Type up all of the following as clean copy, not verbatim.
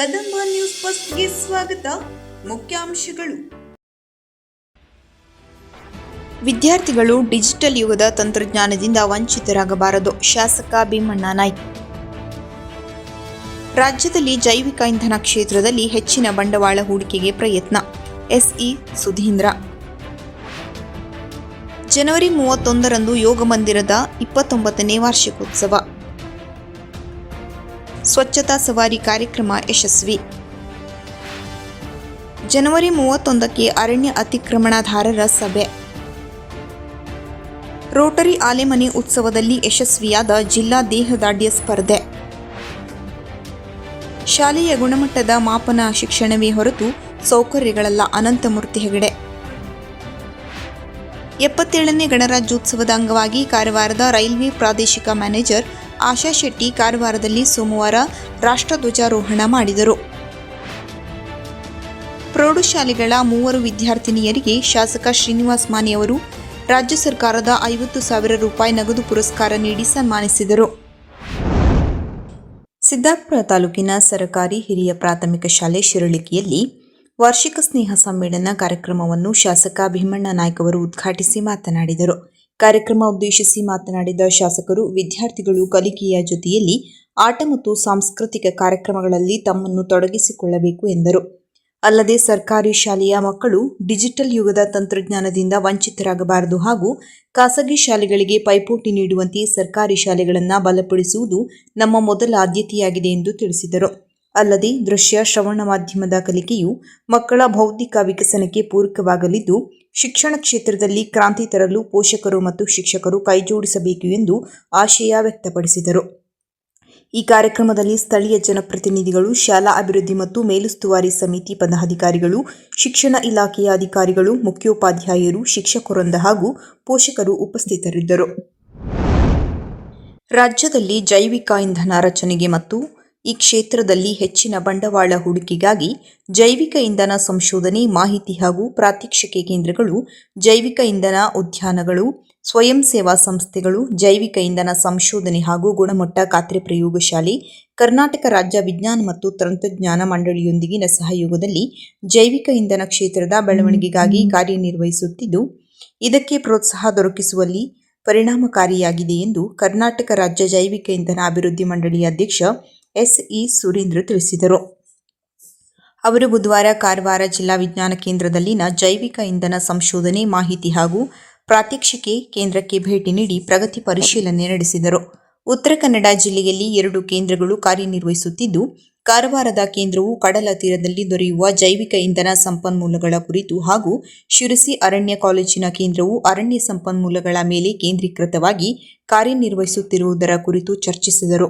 Kadamba news ಫಸ್ಟ್ಗೆ ಸ್ವಾಗತ. ಮುಖ್ಯಾಂಶಗಳು. ವಿದ್ಯಾರ್ಥಿಗಳು ಡಿಜಿಟಲ್ ಯುಗದ ತಂತ್ರಜ್ಞಾನದಿಂದ ವಂಚಿತರಾಗಬಾರದು. ಶಾಸಕ ಭೀಮಣ್ಣ ನಾಯ್ಕ. ರಾಜ್ಯದಲ್ಲಿ ಜೈವಿಕ ಇಂಧನ ಕ್ಷೇತ್ರದಲ್ಲಿ ಹೆಚ್ಚಿನ ಬಂಡವಾಳ ಹೂಡಿಕೆಗೆ ಪ್ರಯತ್ನ. ಎಸ್ಇ ಸುಧೀಂದ್ರ. ಜನವರಿ 31ರಂದು ಯೋಗ ಮಂದಿರದ 29ನೇ ವಾರ್ಷಿಕೋತ್ಸವ. ಸ್ವಚ್ಛತಾ ಸವಾರಿ ಕಾರ್ಯಕ್ರಮ ಯಶಸ್ವಿ. ಜನವರಿ 31ಕ್ಕೆ ಅರಣ್ಯ ಅತಿಕ್ರಮಣದಾರರ ಸಭೆ. ರೋಟರಿ ಆಲೆಮನೆ ಉತ್ಸವದಲ್ಲಿ ಯಶಸ್ವಿಯಾದ ಜಿಲ್ಲಾ ದೇಹದಾಢ್ಯ ಸ್ಪರ್ಧೆ. ಶಾಲೆಯ ಗುಣಮಟ್ಟದ ಮಾಪನ ಶಿಕ್ಷಣವೇ ಹೊರತು ಸೌಕರ್ಯಗಳಲ್ಲ. ಅನಂತಮೂರ್ತಿ ಹೆಗಡೆ. 77ನೇ ಗಣರಾಜ್ಯೋತ್ಸವದ ಅಂಗವಾಗಿ ಕಾರವಾರದ ರೈಲ್ವೆ ಪ್ರಾದೇಶಿಕ ಮ್ಯಾನೇಜರ್ ಆಶಾ ಶೆಟ್ಟಿ ಕಾರವಾರದಲ್ಲಿ ಸೋಮವಾರ ರಾಷ್ಟ್ರಧ್ವಜಾರೋಹಣ ಮಾಡಿದರು. ಪ್ರೌಢಶಾಲೆಗಳ 3 ವಿದ್ಯಾರ್ಥಿನಿಯರಿಗೆ ಶಾಸಕ ಶ್ರೀನಿವಾಸ್ ಮಾನಿ ಅವರು ರಾಜ್ಯ ಸರ್ಕಾರದ 50,000 ರೂಪಾಯಿ ನಗದು ಪುರಸ್ಕಾರ ನೀಡಿ ಸನ್ಮಾನಿಸಿದರು. ಸಿದ್ದಾಪುರ ತಾಲೂಕಿನ ಸರಕಾರಿ ಹಿರಿಯ ಪ್ರಾಥಮಿಕ ಶಾಲೆ ಶಿರಳಿಕೆಯಲ್ಲಿ ವಾರ್ಷಿಕ ಸ್ನೇಹ ಸಮ್ಮೇಳನ ಕಾರ್ಯಕ್ರಮವನ್ನು ಶಾಸಕ ಭೀಮಣ್ಣ ನಾಯ್ಕ ಅವರು ಉದ್ಘಾಟಿಸಿ ಮಾತನಾಡಿದರು. ಕಾರ್ಯಕ್ರಮ ಉದ್ದೇಶಿಸಿ ಮಾತನಾಡಿದ ಶಾಸಕರು, ವಿದ್ಯಾರ್ಥಿಗಳು ಕಲಿಕೆಯ ಜೊತೆಯಲ್ಲಿ ಆಟ ಮತ್ತು ಸಾಂಸ್ಕೃತಿಕ ಕಾರ್ಯಕ್ರಮಗಳಲ್ಲಿ ತಮ್ಮನ್ನು ತೊಡಗಿಸಿಕೊಳ್ಳಬೇಕು ಎಂದರು. ಅಲ್ಲದೆ ಸರ್ಕಾರಿ ಶಾಲೆಯ ಮಕ್ಕಳು ಡಿಜಿಟಲ್ ಯುಗದ ತಂತ್ರಜ್ಞಾನದಿಂದ ವಂಚಿತರಾಗಬಾರದು ಹಾಗೂ ಖಾಸಗಿ ಶಾಲೆಗಳಿಗೆ ಪೈಪೋಟಿ ನೀಡುವಂತೆ ಸರ್ಕಾರಿ ಶಾಲೆಗಳನ್ನು ಬಲಪಡಿಸುವುದು ನಮ್ಮ ಮೊದಲ ಆದ್ಯತೆಯಾಗಿದೆ ಎಂದು ತಿಳಿಸಿದರು. ಅಲ್ಲದೆ ದೃಶ್ಯ ಶ್ರವಣ ಮಾಧ್ಯಮದ ಕಲಿಕೆಯು ಮಕ್ಕಳ ಬೌದ್ಧಿಕ ವಿಕಸನಕ್ಕೆ ಪೂರಕವಾಗಲಿದ್ದು, ಶಿಕ್ಷಣ ಕ್ಷೇತ್ರದಲ್ಲಿ ಕ್ರಾಂತಿ ತರಲು ಪೋಷಕರು ಮತ್ತು ಶಿಕ್ಷಕರು ಕೈಜೋಡಿಸಬೇಕು ಎಂದು ಆಶಯ ವ್ಯಕ್ತಪಡಿಸಿದರು. ಈ ಕಾರ್ಯಕ್ರಮದಲ್ಲಿ ಸ್ಥಳೀಯ ಜನಪ್ರತಿನಿಧಿಗಳು, ಶಾಲಾ ಅಭಿವೃದ್ಧಿ ಮತ್ತು ಮೇಲುಸ್ತುವಾರಿ ಸಮಿತಿ ಪದಾಧಿಕಾರಿಗಳು, ಶಿಕ್ಷಣ ಇಲಾಖೆಯ ಅಧಿಕಾರಿಗಳು, ಮುಖ್ಯೋಪಾಧ್ಯಾಯರು, ಶಿಕ್ಷಕರೊಂದ ಹಾಗೂ ಪೋಷಕರು ಉಪಸ್ಥಿತರಿದ್ದರು. ರಾಜ್ಯದಲ್ಲಿ ಜೈವಿಕ ಇಂಧನ ರಚನೆಗೆ ಮತ್ತು ಈ ಕ್ಷೇತ್ರದಲ್ಲಿ ಹೆಚ್ಚಿನ ಬಂಡವಾಳ ಹೂಡಿಕೆಗಾಗಿ ಜೈವಿಕ ಇಂಧನ ಸಂಶೋಧನೆ, ಮಾಹಿತಿ ಹಾಗೂ ಪ್ರಾತ್ಯಕ್ಷಿಕೆ ಕೇಂದ್ರಗಳು, ಜೈವಿಕ ಇಂಧನ ಉದ್ಯಾನಗಳು, ಸ್ವಯಂ ಸೇವಾ ಸಂಸ್ಥೆಗಳು, ಜೈವಿಕ ಇಂಧನ ಸಂಶೋಧನೆ ಹಾಗೂ ಗುಣಮಟ್ಟ ಖಾತ್ರಿ ಪ್ರಯೋಗಶಾಲೆ, ಕರ್ನಾಟಕ ರಾಜ್ಯ ವಿಜ್ಞಾನ ಮತ್ತು ತಂತ್ರಜ್ಞಾನ ಮಂಡಳಿಯೊಂದಿಗಿನ ಸಹಯೋಗದಲ್ಲಿ ಜೈವಿಕ ಇಂಧನ ಕ್ಷೇತ್ರದ ಬೆಳವಣಿಗೆಗಾಗಿ ಕಾರ್ಯನಿರ್ವಹಿಸುತ್ತಿದ್ದು, ಇದಕ್ಕೆ ಪ್ರೋತ್ಸಾಹ ದೊರಕಿಸುವಲ್ಲಿ ಪರಿಣಾಮಕಾರಿಯಾಗಿದೆ ಎಂದು ಕರ್ನಾಟಕ ರಾಜ್ಯ ಜೈವಿಕ ಇಂಧನ ಅಭಿವೃದ್ಧಿ ಮಂಡಳಿಯ ಅಧ್ಯಕ್ಷ ಎಸ್ಇ ಸುರೇಂದ್ರ ತಿಳಿಸಿದರು. ಅವರು ಬುಧವಾರ ಕಾರವಾರ ಜಿಲ್ಲಾ ವಿಜ್ಞಾನ ಕೇಂದ್ರದಲ್ಲಿನ ಜೈವಿಕ ಇಂಧನ ಸಂಶೋಧನೆ, ಮಾಹಿತಿ ಹಾಗೂ ಪ್ರಾತ್ಯಕ್ಷಿಕೆ ಕೇಂದ್ರಕ್ಕೆ ಭೇಟಿ ನೀಡಿ ಪ್ರಗತಿ ಪರಿಶೀಲನೆ ನಡೆಸಿದರು. ಉತ್ತರ ಕನ್ನಡ ಜಿಲ್ಲೆಯಲ್ಲಿ 2 ಕೇಂದ್ರಗಳು ಕಾರ್ಯನಿರ್ವಹಿಸುತ್ತಿದ್ದು, ಕಾರವಾರದ ಕೇಂದ್ರವು ಕಡಲ ತೀರದಲ್ಲಿ ದೊರೆಯುವ ಜೈವಿಕ ಇಂಧನ ಸಂಪನ್ಮೂಲಗಳ ಕುರಿತು ಹಾಗೂ ಶಿರಸಿ ಅರಣ್ಯ ಕಾಲೇಜಿನ ಕೇಂದ್ರವು ಅರಣ್ಯ ಸಂಪನ್ಮೂಲಗಳ ಮೇಲೆ ಕೇಂದ್ರೀಕೃತವಾಗಿ ಕಾರ್ಯನಿರ್ವಹಿಸುತ್ತಿರುವುದರ ಕುರಿತು ಚರ್ಚಿಸಿದರು.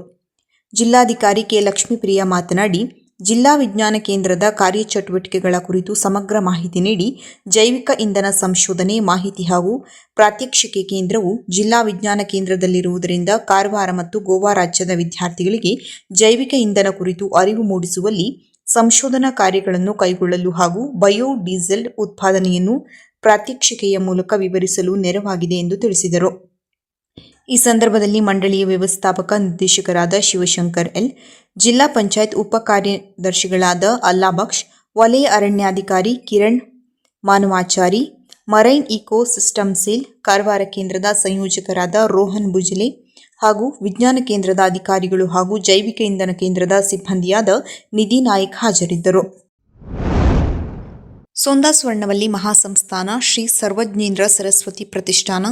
ಜಿಲ್ಲಾಧಿಕಾರಿ ಕೆ. ಲಕ್ಷ್ಮೀಪ್ರಿಯ ಮಾತನಾಡಿ, ಜಿಲ್ಲಾ ವಿಜ್ಞಾನ ಕೇಂದ್ರದ ಕಾರ್ಯಚಟುವಟಿಕೆಗಳ ಕುರಿತು ಸಮಗ್ರ ಮಾಹಿತಿ ನೀಡಿ, ಜೈವಿಕ ಇಂಧನ ಸಂಶೋಧನೆ, ಮಾಹಿತಿ ಹಾಗೂ ಪ್ರಾತ್ಯಕ್ಷಿಕೆ ಕೇಂದ್ರವು ಜಿಲ್ಲಾ ವಿಜ್ಞಾನ ಕೇಂದ್ರದಲ್ಲಿರುವುದರಿಂದ ಕಾರವಾರ ಮತ್ತು ಗೋವಾ ರಾಜ್ಯದ ವಿದ್ಯಾರ್ಥಿಗಳಿಗೆ ಜೈವಿಕ ಇಂಧನ ಕುರಿತು ಅರಿವು ಮೂಡಿಸುವಲ್ಲಿ ಸಂಶೋಧನಾ ಕಾರ್ಯಗಳನ್ನು ಕೈಗೊಳ್ಳಲು ಹಾಗೂ ಬಯೋ ಡೀಸೆಲ್ ಉತ್ಪಾದನೆಯನ್ನು ಪ್ರಾತ್ಯಕ್ಷಿಕೆಯ ಮೂಲಕ ವಿವರಿಸಲು ನೆರವಾಗಿದೆ ಎಂದು ತಿಳಿಸಿದರು. ಈ ಸಂದರ್ಭದಲ್ಲಿ ಮಂಡಳಿಯ ವ್ಯವಸ್ಥಾಪಕ ನಿರ್ದೇಶಕರಾದ ಶಿವಶಂಕರ್ ಎಲ್, ಜಿಲ್ಲಾ ಪಂಚಾಯತ್ ಉಪ ಕಾರ್ಯದರ್ಶಿಗಳಾದ ಅಲ್ಲಾಬಕ್ಷ್, ವಲಯ ಅರಣ್ಯಾಧಿಕಾರಿ Kiran Manavachari, marine ecosystem cell Karwar ಕೇಂದ್ರದ ಸಂಯೋಜಕರಾದ ರೋಹನ್ ಬುಜಲೆ ಹಾಗೂ ವಿಜ್ಞಾನ ಕೇಂದ್ರದ ಅಧಿಕಾರಿಗಳು ಹಾಗೂ ಜೈವಿಕ ಇಂಧನ ಕೇಂದ್ರದ ಸಿಬ್ಬಂದಿಯಾದ ನಿಧಿ ನಾಯಕ್ ಹಾಜರಿದ್ದರು. ಸೋಂದಾ ಸ್ವರ್ಣವಲ್ಲಿ ಮಹಾಸಂಸ್ಥಾನ ಶ್ರೀ ಸರ್ವಜ್ಞೇಂದ್ರ ಸರಸ್ವತಿ ಪ್ರತಿಷ್ಠಾನ,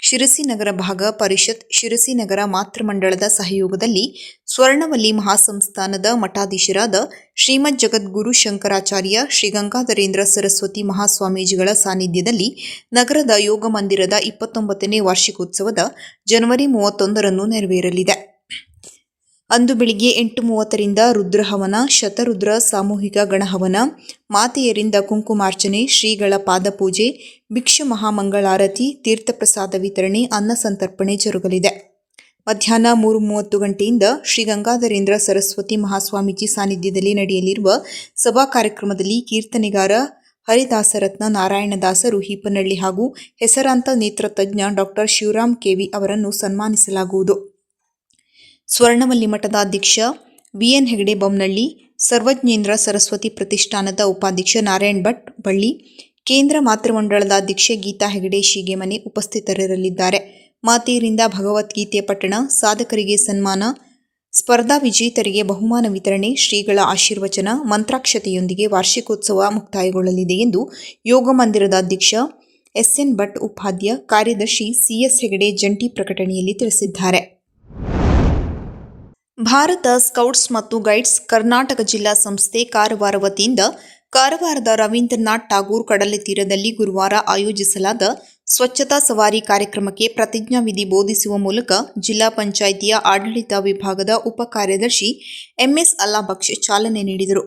ಶಿರಸಿ ನಗರ ಭಾಗ ಪರಿಷತ್, ಶಿರಸಿ ನಗರ ಮಾತೃಮಂಡಳದ ಸಹಯೋಗದಲ್ಲಿ ಸ್ವರ್ಣವಲ್ಲಿ ಮಹಾಸಂಸ್ಥಾನದ ಮಠಾಧೀಶರಾದ ಶ್ರೀಮದ್ ಜಗದ್ಗುರು ಶಂಕರಾಚಾರ್ಯ ಶ್ರೀ ಗಂಗಾಧರೇಂದ್ರ ಸರಸ್ವತಿ ಮಹಾಸ್ವಾಮೀಜಿಗಳ ಸಾನ್ನಿಧ್ಯದಲ್ಲಿ ನಗರದ ಯೋಗ ಮಂದಿರದ 29ನೇ ವಾರ್ಷಿಕೋತ್ಸವದ ಜನವರಿ 31ರಂದು ನೆರವೇರಲಿದೆ. ಅಂದು ಬೆಳಿಗ್ಗೆ 8:30ರಿಂದ ರುದ್ರಹವನ, ಶತರುದ್ರ ಸಾಮೂಹಿಕ ಗಣಹವನ, ಮಾತೆಯರಿಂದ ಕುಂಕುಮಾರ್ಚನೆ, ಶ್ರೀಗಳ ಪಾದಪೂಜೆ, ಭಿಕ್ಷ ಮಹಾಮಂಗಳಾರತಿ, ತೀರ್ಥಪ್ರಸಾದ ವಿತರಣೆ, ಅನ್ನ ಸಂತರ್ಪಣೆ ಜರುಗಲಿದೆ. ಮಧ್ಯಾಹ್ನ 3:30 ಗಂಟೆಯಿಂದ ಶ್ರೀ ಗಂಗಾಧರೇಂದ್ರ ಸರಸ್ವತಿ ಮಹಾಸ್ವಾಮೀಜಿ ಸಾನ್ನಿಧ್ಯದಲ್ಲಿ ನಡೆಯಲಿರುವ ಸಭಾ ಕಾರ್ಯಕ್ರಮದಲ್ಲಿ ಕೀರ್ತನೆಗಾರ ಹರಿದಾಸರತ್ನ ನಾರಾಯಣದಾಸರು ಹೀಪನಹಳ್ಳಿ ಹಾಗೂ ಹೆಸರಾಂತ ನೇತ್ರತಜ್ಞ ಡಾ ಶಿವರಾಮ್ ಕೆವಿ ಅವರನ್ನು ಸನ್ಮಾನಿಸಲಾಗುವುದು. ಸ್ವರ್ಣವಲ್ಲಿ ಮಠದ ಅಧ್ಯಕ್ಷ ಬಿಎನ್ ಹೆಗಡೆ ಬೊಮ್ಮನಹಳ್ಳಿ, ಸರ್ವಜ್ಞೇಂದ್ರ ಸರಸ್ವತಿ ಪ್ರತಿಷ್ಠಾನದ ಉಪಾಧ್ಯಕ್ಷ ನಾರಾಯಣ್ ಭಟ್ ಬಳ್ಳಿ, ಕೇಂದ್ರ ಮಾತೃಮಂಡಳದ ಅಧ್ಯಕ್ಷೆ ಗೀತಾ ಹೆಗಡೆ ಶೀಗೆಮನೆ ಉಪಸ್ಥಿತರಿರಲಿದ್ದಾರೆ. ಮಾತೆಯರಿಂದ ಭಗವದ್ಗೀತೆ ಪಠಣ, ಸಾಧಕರಿಗೆ ಸನ್ಮಾನ, ಸ್ಪರ್ಧಾ ವಿಜೇತರಿಗೆ ಬಹುಮಾನ ವಿತರಣೆ, ಶ್ರೀಗಳ ಆಶೀರ್ವಚನ, ಮಂತ್ರಾಕ್ಷತೆಯೊಂದಿಗೆ ವಾರ್ಷಿಕೋತ್ಸವ ಮುಕ್ತಾಯಗೊಳ್ಳಲಿದೆ ಎಂದು ಯೋಗ ಮಂದಿರದ ಅಧ್ಯಕ್ಷ ಎಸ್ಎನ್ ಭಟ್, ಉಪಾಧ್ಯ ಕಾರ್ಯದರ್ಶಿ ಸಿಎಸ್ ಹೆಗಡೆ ಜಂಟಿ ಪ್ರಕಟಣೆಯಲ್ಲಿ ತಿಳಿಸಿದ್ದಾರೆ. ಭಾರತ ಸ್ಕೌಟ್ಸ್ ಮತ್ತು ಗೈಡ್ಸ್ ಕರ್ನಾಟಕ ಜಿಲ್ಲಾ ಸಂಸ್ಥೆ ಕಾರವಾರ ವತಿಯಿಂದ ಕಾರವಾರದ ರವೀಂದ್ರನಾಥ್ ಠಾಗೂರ್ ಕಡಲ ತೀರದಲ್ಲಿ ಗುರುವಾರ ಆಯೋಜಿಸಲಾದ ಸ್ವಚ್ಛತಾ ಸವಾರಿ ಕಾರ್ಯಕ್ರಮಕ್ಕೆ ಪ್ರತಿಜ್ಞಾವಿಧಿ ಬೋಧಿಸುವ ಮೂಲಕ ಜಿಲ್ಲಾ ಪಂಚಾಯಿತಿಯ ಆಡಳಿತ ವಿಭಾಗದ ಉಪ ಕಾರ್ಯದರ್ಶಿ ಎಂಎಸ್ ಅಲ್ಲಾಬಕ್ಷ್ ಚಾಲನೆ ನೀಡಿದರು.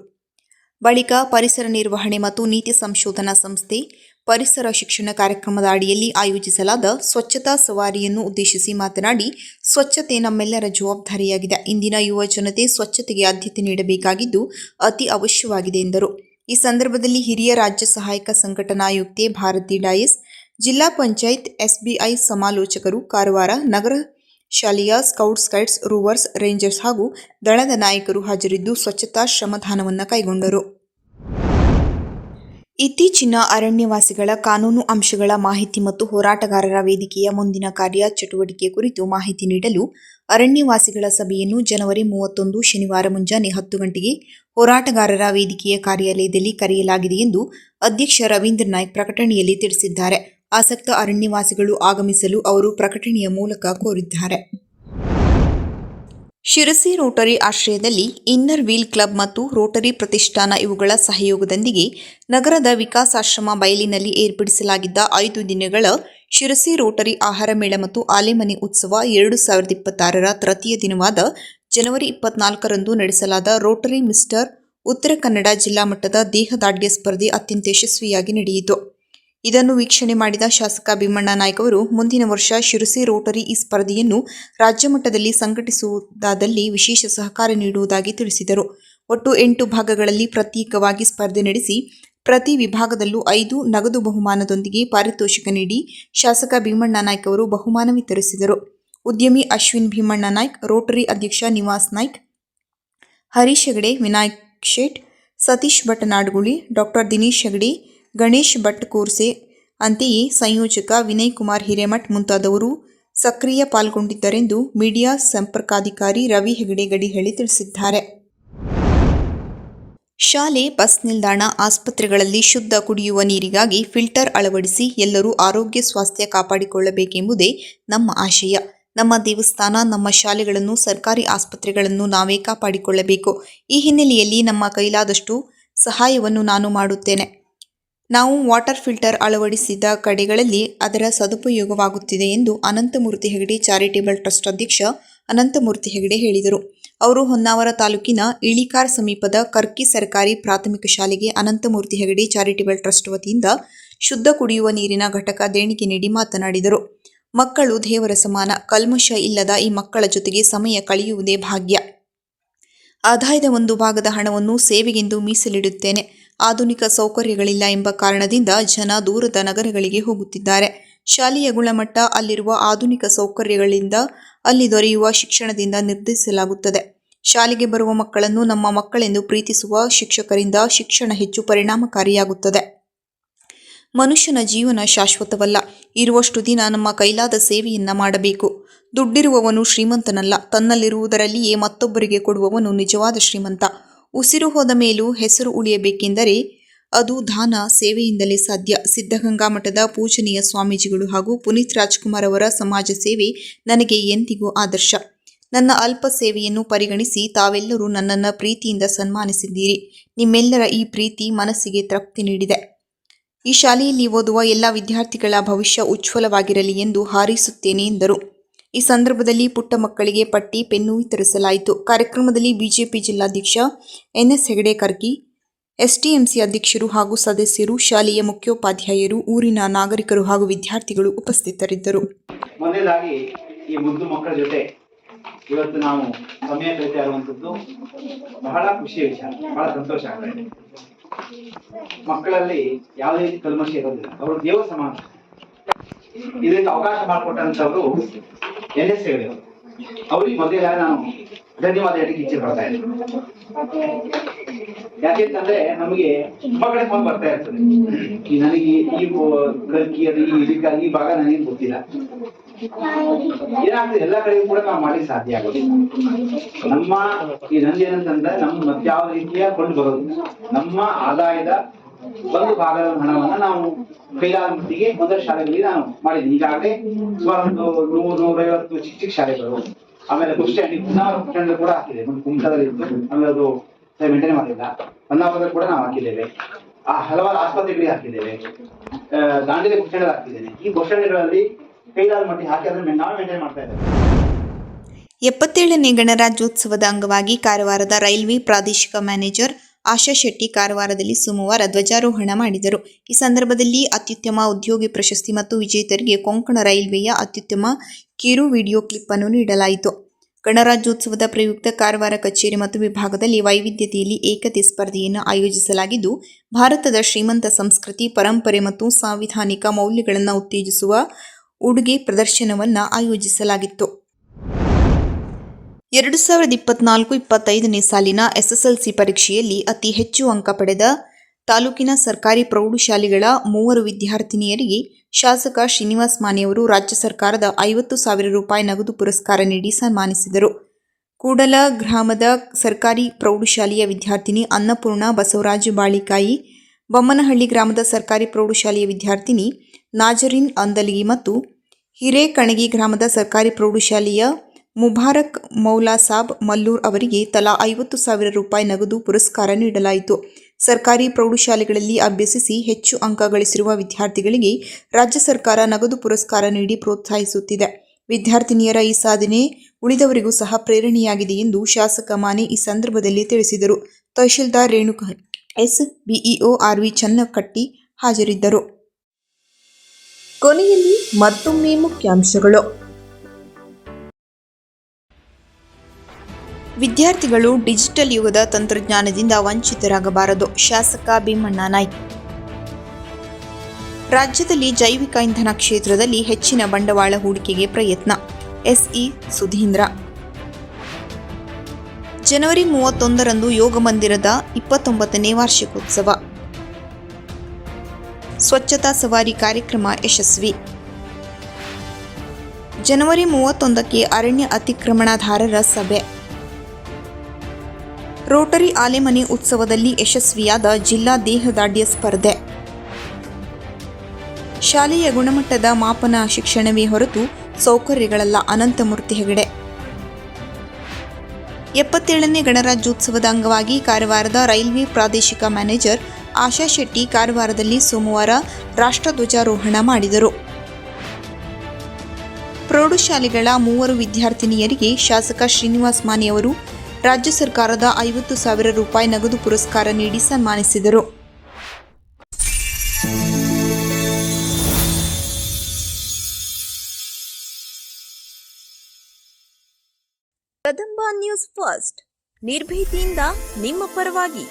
ಬಳಿಕ ಪರಿಸರ ನಿರ್ವಹಣೆ ಮತ್ತು ನೀತಿ ಸಂಶೋಧನಾ ಸಂಸ್ಥೆ ಪರಿಸರ ಶಿಕ್ಷಣ ಕಾರ್ಯಕ್ರಮದ ಅಡಿಯಲ್ಲಿ ಆಯೋಜಿಸಲಾದ ಸ್ವಚ್ಛತಾ ಸವಾರಿಯನ್ನು ಉದ್ದೇಶಿಸಿ ಮಾತನಾಡಿ, ಸ್ವಚ್ಛತೆ ನಮ್ಮೆಲ್ಲರ ಜವಾಬ್ದಾರಿಯಾಗಿದೆ. ಇಂದಿನ ಯುವ ಜನತೆ ಸ್ವಚ್ಛತೆಗೆ ಆದ್ಯತೆ ನೀಡಬೇಕಾಗಿದ್ದು ಅತಿ ಅವಶ್ಯವಾಗಿದೆ ಎಂದರು. ಈ ಸಂದರ್ಭದಲ್ಲಿ ಹಿರಿಯ ರಾಜ್ಯ ಸಹಾಯಕ ಸಂಘಟನಾಯುಕ್ತೆ ಭಾರತಿ ಡಾಯಸ್, ಜಿಲ್ಲಾ ಪಂಚಾಯತ್ ಎಸ್ಬಿಐ ಸಮಾಲೋಚಕರು, ಕಾರವಾರ ನಗರ ಶಾಲೆಯ ಸ್ಕೌಟ್ಸ್ ಗೈಡ್ಸ್, ರೂವರ್ಸ್, ರೇಂಜರ್ಸ್ ಹಾಗೂ ದಳದ ನಾಯಕರು ಹಾಜರಿದ್ದು ಸ್ವಚ್ಛತಾ ಶ್ರಮದಾನವನ್ನು ಕೈಗೊಂಡರು. ಇತ್ತೀಚಿನ ಅರಣ್ಯವಾಸಿಗಳ ಕಾನೂನು ಅಂಶಗಳ ಮಾಹಿತಿ ಮತ್ತು ಹೋರಾಟಗಾರರ ವೇದಿಕೆಯ ಮುಂದಿನ ಕಾರ್ಯ ಚಟುವಟಿಕೆ ಕುರಿತು ಮಾಹಿತಿ ನೀಡಲು ಅರಣ್ಯವಾಸಿಗಳ ಸಭೆಯನ್ನು ಜನವರಿ 31 ಶನಿವಾರ ಮುಂಜಾನೆ 10 ಗಂಟೆಗೆ ಹೋರಾಟಗಾರರ ವೇದಿಕೆಯ ಕಾರ್ಯಾಲಯದಲ್ಲಿ ಕರೆಯಲಾಗಿದೆ ಎಂದು ಅಧ್ಯಕ್ಷ ರವೀಂದ್ರ ನಾಯ್ಕ್ ಪ್ರಕಟಣೆಯಲ್ಲಿ ತಿಳಿಸಿದ್ದಾರೆ. ಆಸಕ್ತ ಅರಣ್ಯವಾಸಿಗಳು ಆಗಮಿಸಲು ಅವರು ಪ್ರಕಟಣೆಯ ಮೂಲಕ ಕೋರಿದ್ದಾರೆ. ಶಿರಸಿ ರೋಟರಿ ಆಶ್ರಯದಲ್ಲಿ ಇನ್ನರ್ ವೀಲ್ ಕ್ಲಬ್ ಮತ್ತು ರೋಟರಿ ಪ್ರತಿಷ್ಠಾನ ಇವುಗಳ ಸಹಯೋಗದೊಂದಿಗೆ ನಗರದ ವಿಕಾಸಾಶ್ರಮ ಬಯಲಿನಲ್ಲಿ ಏರ್ಪಡಿಸಲಾಗಿದ್ದ 5 ದಿನಗಳ ಶಿರಸಿ ರೋಟರಿ ಆಹಾರ ಮೇಳ ಮತ್ತು ಆಲೆಮನೆ ಉತ್ಸವ 2026ರ ತೃತೀಯ ದಿನವಾದ ಜನವರಿ 24ರಂದು ನಡೆಸಲಾದ ರೋಟರಿ ಮಿಸ್ಟರ್ ಉತ್ತರ ಕನ್ನಡ ಜಿಲ್ಲಾ ಮಟ್ಟದ ದೇಹದಾಢ್ಯ ಸ್ಪರ್ಧೆ ಅತ್ಯಂತ ಯಶಸ್ವಿಯಾಗಿ ನಡೆಯಿತು. ಇದನ್ನು ವೀಕ್ಷಣೆ ಮಾಡಿದ ಶಾಸಕ ಭೀಮಣ್ಣ ನಾಯ್ಕ ಅವರು ಮುಂದಿನ ವರ್ಷ ಶಿರಸಿ ರೋಟರಿ ಈ ಸ್ಪರ್ಧೆಯನ್ನು ರಾಜ್ಯ ಮಟ್ಟದಲ್ಲಿ ಸಂಘಟಿಸುವುದಾದಲ್ಲಿ ವಿಶೇಷ ಸಹಕಾರ ನೀಡುವುದಾಗಿ ತಿಳಿಸಿದರು. ಒಟ್ಟು 8 ಭಾಗಗಳಲ್ಲಿ ಪ್ರತ್ಯೇಕವಾಗಿ ಸ್ಪರ್ಧೆ ನಡೆಸಿ ಪ್ರತಿ ವಿಭಾಗದಲ್ಲೂ 5 ನಗದು ಬಹುಮಾನದೊಂದಿಗೆ ಪಾರಿತೋಷಿಕ ನೀಡಿ ಶಾಸಕ ಭೀಮಣ್ಣ ನಾಯ್ಕ ಅವರು ಬಹುಮಾನ ವಿತರಿಸಿದರು. ಉದ್ಯಮಿ ಅಶ್ವಿನ್ ಭೀಮಣ್ಣ ನಾಯ್ಕ್, ರೋಟರಿ ಅಧ್ಯಕ್ಷ ನಿವಾಸ್ ನಾಯ್ಕ್, ಹರೀಶ್ ಹೆಗಡೆ, ವಿನಾಯಕ್ ಶೇಟ್, ಸತೀಶ್ ಭಟ್ ನಾಡ್ಗುಳಿ, ಡಾಕ್ಟರ್ ದಿನೇಶ್ ಹೆಗಡೆ, ಗಣೇಶ್ ಭಟ್ ಕೋರ್ಸೆ, ಅಂತೆಯೇ ಸಂಯೋಜಕ ವಿನಯ್ ಕುಮಾರ್ ಹಿರೇಮಠ್ ಮುಂತಾದವರು ಸಕ್ರಿಯ ಪಾಲ್ಗೊಂಡಿದ್ದರೆಂದು ಮೀಡಿಯಾ ಸಂಪರ್ಕಾಧಿಕಾರಿ ರವಿ ಹೆಗಡೆ ಗಡಿಹಳ್ಳಿ ತಿಳಿಸಿದ್ದಾರೆ. ಶಾಲೆ, ಬಸ್ ನಿಲ್ದಾಣ, ಆಸ್ಪತ್ರೆಗಳಲ್ಲಿ ಶುದ್ಧ ಕುಡಿಯುವ ನೀರಿಗಾಗಿ ಫಿಲ್ಟರ್ ಅಳವಡಿಸಿ ಎಲ್ಲರೂ ಆರೋಗ್ಯ ಸ್ವಾಸ್ಥ್ಯ ಕಾಪಾಡಿಕೊಳ್ಳಬೇಕೆಂಬುದೇ ನಮ್ಮ ಆಶಯ. ನಮ್ಮ ದೇವಸ್ಥಾನ, ನಮ್ಮ ಶಾಲೆಗಳನ್ನು, ಸರ್ಕಾರಿ ಆಸ್ಪತ್ರೆಗಳನ್ನು ನಾವೇ ಕಾಪಾಡಿಕೊಳ್ಳಬೇಕು. ಈ ಹಿನ್ನೆಲೆಯಲ್ಲಿ ನಮ್ಮ ಕೈಲಾದಷ್ಟು ಸಹಾಯವನ್ನು ನಾನು ಮಾಡುತ್ತೇನೆ. ನಾವು ವಾಟರ್ ಫಿಲ್ಟರ್ ಅಳವಡಿಸಿದ ಕಡೆಗಳಲ್ಲಿ ಅದರ ಸದುಪಯೋಗವಾಗುತ್ತಿದೆ ಎಂದು ಅನಂತಮೂರ್ತಿ ಹೆಗಡೆ ಚಾರಿಟೇಬಲ್ ಟ್ರಸ್ಟ್ ಅಧ್ಯಕ್ಷ ಅನಂತಮೂರ್ತಿ ಹೆಗಡೆ ಹೇಳಿದರು. ಅವರು ಹೊನ್ನಾವರ ತಾಲೂಕಿನ ಇಳಿಕಾರ್ ಸಮೀಪದ ಕರ್ಕಿ ಸರ್ಕಾರಿ ಪ್ರಾಥಮಿಕ ಶಾಲೆಗೆ ಅನಂತಮೂರ್ತಿ ಹೆಗಡೆ ಚಾರಿಟೇಬಲ್ ಟ್ರಸ್ಟ್ ವತಿಯಿಂದ ಶುದ್ಧ ಕುಡಿಯುವ ನೀರಿನ ಘಟಕ ದೇಣಿಗೆ ನೀಡಿ ಮಾತನಾಡಿದರು. ಮಕ್ಕಳು ದೇವರ ಸಮಾನ. ಕಲ್ಮಶ ಇಲ್ಲದ ಈ ಮಕ್ಕಳ ಜೊತೆಗೆ ಸಮಯ ಕಳೆಯುವುದೇ ಭಾಗ್ಯ. ಆದಾಯದ ಒಂದು ಭಾಗದ ಹಣವನ್ನು ಸೇವೆಗೆಂದು ಮೀಸಲಿಡುತ್ತೇನೆ. ಆಧುನಿಕ ಸೌಕರ್ಯಗಳಿಲ್ಲ ಎಂಬ ಕಾರಣದಿಂದ ಜನ ದೂರದ ನಗರಗಳಿಗೆ ಹೋಗುತ್ತಿದ್ದಾರೆ. ಶಾಲೆಯ ಗುಣಮಟ್ಟ ಅಲ್ಲಿರುವ ಆಧುನಿಕ ಸೌಕರ್ಯಗಳಿಂದ, ಅಲ್ಲಿ ದೊರೆಯುವ ಶಿಕ್ಷಣದಿಂದ ನಿರ್ಧರಿಸಲಾಗುತ್ತದೆ. ಶಾಲೆಗೆ ಬರುವ ಮಕ್ಕಳನ್ನು ನಮ್ಮ ಮಕ್ಕಳೆಂದು ಪ್ರೀತಿಸುವ ಶಿಕ್ಷಕರಿಂದ ಶಿಕ್ಷಣ ಹೆಚ್ಚು ಪರಿಣಾಮಕಾರಿಯಾಗುತ್ತದೆ. ಮನುಷ್ಯನ ಜೀವನ ಶಾಶ್ವತವಲ್ಲ. ಇರುವಷ್ಟು ದಿನ ನಮ್ಮ ಕೈಲಾದ ಸೇವೆಯನ್ನ ಮಾಡಬೇಕು. ದುಡ್ಡಿರುವವನು ಶ್ರೀಮಂತನಲ್ಲ, ತನ್ನಲ್ಲಿರುವುದರಲ್ಲಿಯೇ ಮತ್ತೊಬ್ಬರಿಗೆ ಕೊಡುವವನು ನಿಜವಾದ ಶ್ರೀಮಂತ. ಉಸಿರು ಹೋದ ಮೇಲೂ ಹೆಸರು ಉಳಿಯಬೇಕೆಂದರೆ ಅದು ದಾನ, ಸೇವೆಯಿಂದಲೇ ಸಾಧ್ಯ. ಸಿದ್ಧಗಂಗಾ ಮಠದ ಪೂಜನೀಯ ಸ್ವಾಮೀಜಿಗಳು ಹಾಗೂ ಪುನೀತ್ ರಾಜ್ಕುಮಾರ್ ಅವರ ಸಮಾಜ ಸೇವೆ ನನಗೆ ಎಂದಿಗೂ ಆದರ್ಶ. ನನ್ನ ಅಲ್ಪ ಸೇವೆಯನ್ನು ಪರಿಗಣಿಸಿ ತಾವೆಲ್ಲರೂ ನನ್ನನ್ನು ಪ್ರೀತಿಯಿಂದ ಸನ್ಮಾನಿಸಿದ್ದೀರಿ. ನಿಮ್ಮೆಲ್ಲರ ಈ ಪ್ರೀತಿ ಮನಸ್ಸಿಗೆ ತೃಪ್ತಿ ನೀಡಿದೆ. ಈ ಶಾಲೆಯಲ್ಲಿ ಓದುವ ಎಲ್ಲ ವಿದ್ಯಾರ್ಥಿಗಳ ಭವಿಷ್ಯ ಉಜ್ವಲವಾಗಿರಲಿ ಎಂದು ಹಾರೈಸುತ್ತೇನೆ ಎಂದರು. ಈ ಸಂದರ್ಭದಲ್ಲಿ ಪುಟ್ಟ ಮಕ್ಕಳಿಗೆ ಪಟ್ಟಿ, ಪೆನ್ನು ವಿತರಿಸಲಾಯಿತು. ಕಾರ್ಯಕ್ರಮದಲ್ಲಿ ಬಿಜೆಪಿ ಜಿಲ್ಲಾಧ್ಯಕ್ಷ ಎನ್ಎಸ್ ಹೆಗಡೆ ಕರ್ಕಿ, ಎಸ್ಟಿಎಂಸಿ ಅಧ್ಯಕ್ಷರು ಹಾಗೂ ಸದಸ್ಯರು, ಶಾಲೆಯ ಮುಖ್ಯೋಪಾಧ್ಯಾಯರು, ಊರಿನ ನಾಗರಿಕರು ಹಾಗೂ ವಿದ್ಯಾರ್ಥಿಗಳು ಉಪಸ್ಥಿತರಿದ್ದರು. ಮೊದಲಾಗಿ ಈ ಮುದ್ದು ಮಕ್ಕಳ ಜೊತೆ ಇವತ್ತು ನಾವು ಸಮಯ ಕಳೀತಾ ಇರುವಂತದ್ದು ಬಹಳ ಖುಷಿಯ ವಿಚಾರ, ಬಹಳ ಸಂತೋಷ ಆಗ್ತಾ ಇದೆ. ಮಕ್ಕಳಲ್ಲಿ ಯಾವುದೇ ರೀತಿ ಕಲ್ಮಶ ಇರೋದಿಲ್ಲ, ಅವರು ದೇವ ಸಮಾನ. ಇದರಿಂದ ಅವಕಾಶ ಮಾಡಿಕೊಟ್ಟಂತವರು NS ಅವರಿಗೆ ಮೊದಲೇ ನಾನು ಧನ್ಯವಾದ ಹೇಳಲಿಕ್ಕೆ ಇಚ್ಛೆ ಪಡ್ತಾ ಇದ್ದೀನಿ. ಯಾಕೆಂತಂದ್ರೆ ನಮಗೆ ತುಂಬಾ ಕಡೆ ಫೋನ್ ಬರ್ತಾ ಇರ್ತದೆ, ನನಗೆ ಈ ಕಲ್ಕಿ ಅದು ಈ ಭಾಗ ನನಗೆ ಗೊತ್ತಿಲ್ಲ. ಏನಾಗ್ತದೆ, ಎಲ್ಲ ಕಡೆಗೂ ಕೂಡ ನಾವು ಮಾಡ್ಲಿಕ್ಕೆ ಸಾಧ್ಯ ಆಗೋದಿಲ್ಲ. ನಮ್ಮ ಈ ನಂದು ಏನಂತಂದ್ರೆ ನಮ್ಮ ಮತ್ಯಾವ ರೀತಿಯ ಕೊಂಡು ಬರೋದಿಲ್ಲ. ನಮ್ಮ ಆದಾಯದ ಒಂದು ಭಾಗದ ಹಣವನ್ನ ನಾವು ಕೈಲಾದ ಮಟ್ಟಿಗೆ ಮೊದಲ ಶಾಲೆಗಳಲ್ಲಿ ನಾನು ಮಾಡಿದ್ದೀನಿ. ಈಗಾಗಲೇ ಸುಮಾರು ಒಂದು 100-150 ಚಿಕ್ಕ ಶಾಲೆಗಳು, ಆಮೇಲೆ ಬಸ್ ಸ್ಟ್ಯಾಂಡ್ ಕೂಡ ಹಾಕಿದೆ. ಒಂದು ಕುಮಟದಲ್ಲಿ ಇತ್ತು, ಆಮೇಲೆ ಅದು ಮೇಂಟೈನ್ ಮಾಡಿಲ್ಲ. ಹೊನ್ನಾವರದಲ್ಲಿ ಕೂಡ ನಾವು ಹಾಕಿದ್ದೇವೆ. ಹಲವಾರು ಆಸ್ಪತ್ರೆಗಳಿಗೆ ಹಾಕಿದ್ದೇವೆ. ದಾಂಡೇಲಿ ಬಸ್ ಸ್ಟ್ಯಾಂಡ್ ಹಾಕಿದ್ದೇನೆ. ಈ ಬಸ್ ಸ್ಟ್ಯಾಂಡ್ಗಳಲ್ಲಿ ಕೈಲಾದ ಮಟ್ಟಿಗೆ ಹಾಕಿ ಅದನ್ನ ನಾವು ಮೇಂಟೈನ್ ಮಾಡ್ತಾ ಇದ್ದೇವೆ. 77ನೇ ಗಣರಾಜ್ಯೋತ್ಸವದ ಅಂಗವಾಗಿ ಕಾರವಾರದ ರೈಲ್ವೆ ಪ್ರಾದೇಶಿಕ ಮ್ಯಾನೇಜರ್ ಆಶಾ ಶೆಟ್ಟಿ ಕಾರವಾರದಲ್ಲಿ ಸೋಮವಾರ ಧ್ವಜಾರೋಹಣ ಮಾಡಿದರು. ಈ ಸಂದರ್ಭದಲ್ಲಿ ಅತ್ಯುತ್ತಮ ಉದ್ಯೋಗಿ ಪ್ರಶಸ್ತಿ ಮತ್ತು ವಿಜೇತರಿಗೆ ಕೊಂಕಣ ರೈಲ್ವೆಯ ಅತ್ಯುತ್ತಮ ಕಿರು ವಿಡಿಯೋ ಕ್ಲಿಪ್ ಅನ್ನು ನೀಡಲಾಯಿತು. ಗಣರಾಜ್ಯೋತ್ಸವದ ಪ್ರಯುಕ್ತ ಕಾರವಾರ ಕಚೇರಿ ಮತ್ತು ವಿಭಾಗದಲ್ಲಿ ವೈವಿಧ್ಯತೆಯಲ್ಲಿ ಏಕತೆ ಸ್ಪರ್ಧೆಯನ್ನು ಆಯೋಜಿಸಲಾಗಿದ್ದು, ಭಾರತದ ಶ್ರೀಮಂತ ಸಂಸ್ಕೃತಿ, ಪರಂಪರೆ ಮತ್ತು ಸಾಂವಿಧಾನಿಕ ಮೌಲ್ಯಗಳನ್ನು ಉತ್ತೇಜಿಸುವ ಉಡುಗೆ ಪ್ರದರ್ಶನವನ್ನು ಆಯೋಜಿಸಲಾಗಿತ್ತು. 2024-25ನೇ ಸಾಲಿನ ಎಸ್ಎಸ್ಎಲ್ಸಿ ಪರೀಕ್ಷೆಯಲ್ಲಿ ಅತಿ ಹೆಚ್ಚು ಅಂಕ ಪಡೆದ ತಾಲೂಕಿನ ಸರ್ಕಾರಿ ಪ್ರೌಢಶಾಲೆಗಳ 3 ವಿದ್ಯಾರ್ಥಿನಿಯರಿಗೆ ಶಾಸಕ ಶ್ರೀನಿವಾಸ್ ಮಾನೆಯವರು ರಾಜ್ಯ ಸರ್ಕಾರದ 50,000 ರೂಪಾಯಿ ನಗದು ಪುರಸ್ಕಾರ ನೀಡಿ ಸನ್ಮಾನಿಸಿದರು. ಕೂಡಲ ಗ್ರಾಮದ ಸರ್ಕಾರಿ ಪ್ರೌಢಶಾಲೆಯ ವಿದ್ಯಾರ್ಥಿನಿ ಅನ್ನಪೂರ್ಣ ಬಸವರಾಜ ಬಾಳಿಕಾಯಿ, ಬೊಮ್ಮನಹಳ್ಳಿ ಗ್ರಾಮದ ಸರ್ಕಾರಿ ಪ್ರೌಢಶಾಲೆಯ ವಿದ್ಯಾರ್ಥಿನಿ ನಾಜರಿನ್ ಅಂದಲಿಗಿ ಮತ್ತು ಹಿರೇಕಣಗಿ ಗ್ರಾಮದ ಸರ್ಕಾರಿ ಪ್ರೌಢಶಾಲೆಯ ಮುಬಾರಕ್ ಮೌಲಾಸಾಬ್ ಮಲ್ಲೂರ್ ಅವರಿಗೆ ತಲಾ 50,000 ರೂಪಾಯಿ ನಗದು ಪುರಸ್ಕಾರ ನೀಡಲಾಯಿತು. ಸರ್ಕಾರಿ ಪ್ರೌಢಶಾಲೆಗಳಲ್ಲಿ ಅಭ್ಯಸಿಸಿ ಹೆಚ್ಚು ಅಂಕ ಗಳಿಸಿರುವ ವಿದ್ಯಾರ್ಥಿಗಳಿಗೆ ರಾಜ್ಯ ಸರ್ಕಾರ ನಗದು ಪುರಸ್ಕಾರ ನೀಡಿ ಪ್ರೋತ್ಸಾಹಿಸುತ್ತಿದೆ. ವಿದ್ಯಾರ್ಥಿನಿಯರ ಈ ಸಾಧನೆ ಉಳಿದವರಿಗೂ ಸಹ ಪ್ರೇರಣೆಯಾಗಿದೆ ಎಂದು ಶಾಸಕ ಮಾನೆ ಈ ಸಂದರ್ಭದಲ್ಲಿ ತಿಳಿಸಿದರು. Tahsildar Renuka S, BEO RV Channakatti ಹಾಜರಿದ್ದರು. ಕೊನೆಯಲ್ಲಿ ಮತ್ತೊಮ್ಮೆ ಮುಖ್ಯಾಂಶಗಳು. ವಿದ್ಯಾರ್ಥಿಗಳು ಡಿಜಿಟಲ್ ಯುಗದ ತಂತ್ರಜ್ಞಾನದಿಂದ ವಂಚಿತರಾಗಬಾರದು, ಶಾಸಕ ಭೀಮಣ್ಣ ನಾಯ್ಕ್. ರಾಜ್ಯದಲ್ಲಿ ಜೈವಿಕ ಇಂಧನ ಕ್ಷೇತ್ರದಲ್ಲಿ ಹೆಚ್ಚಿನ ಬಂಡವಾಳ ಹೂಡಿಕೆಗೆ ಪ್ರಯತ್ನ, ಎಸ್ಇ ಸುಧೀಂದ್ರ. ಜನವರಿ 31ರಂದು ಯೋಗ ಮಂದಿರದ 29ನೇ ವಾರ್ಷಿಕೋತ್ಸವ. ಸ್ವಚ್ಛತಾ ಸವಾರಿ ಕಾರ್ಯಕ್ರಮ ಯಶಸ್ವಿ. ಜನವರಿ 31ಕ್ಕೆ ಅರಣ್ಯ ಅತಿಕ್ರಮಣದಾರರ ಸಭೆ. ರೋಟರಿ ಆಲೆಮನೆ ಉತ್ಸವದಲ್ಲಿ ಯಶಸ್ವಿಯಾದ ಜಿಲ್ಲಾ ದೇಹದಾಢ್ಯ ಸ್ಪರ್ಧೆ. ಶಾಲೆಯ ಗುಣಮಟ್ಟದ ಮಾಪನ ಶಿಕ್ಷಣವೇ ಹೊರತು ಸೌಕರ್ಯಗಳಲ್ಲ, ಅನಂತಮೂರ್ತಿ ಹೆಗಡೆ. 77ನೇ ಗಣರಾಜ್ಯೋತ್ಸವದ ಅಂಗವಾಗಿ ಕಾರವಾರದ ರೈಲ್ವೆ ಪ್ರಾದೇಶಿಕ ಮ್ಯಾನೇಜರ್ ಆಶಾ ಶೆಟ್ಟಿ ಕಾರವಾರದಲ್ಲಿ ಸೋಮವಾರ ರಾಷ್ಟ್ರಧ್ವಜಾರೋಹಣ ಮಾಡಿದರು. ಪ್ರೌಢಶಾಲೆಗಳ 3 ವಿದ್ಯಾರ್ಥಿನಿಯರಿಗೆ ಶಾಸಕ ಶ್ರೀನಿವಾಸ್ ಮಾನೆಯವರು ರಾಜ್ಯ ಸರ್ಕಾರದ 50,000 ರೂಪಾಯಿ ನಗದು ಪುರಸ್ಕಾರ ನೀಡಿ ಸನ್ಮಾನಿಸಿದರು. ಕದಂಬ ನ್ಯೂಸ್ ಫಸ್ಟ್, ನಿರ್ಭೀತಿಯಿಂದ ನಿಮ್ಮ ಪರವಾಗಿ.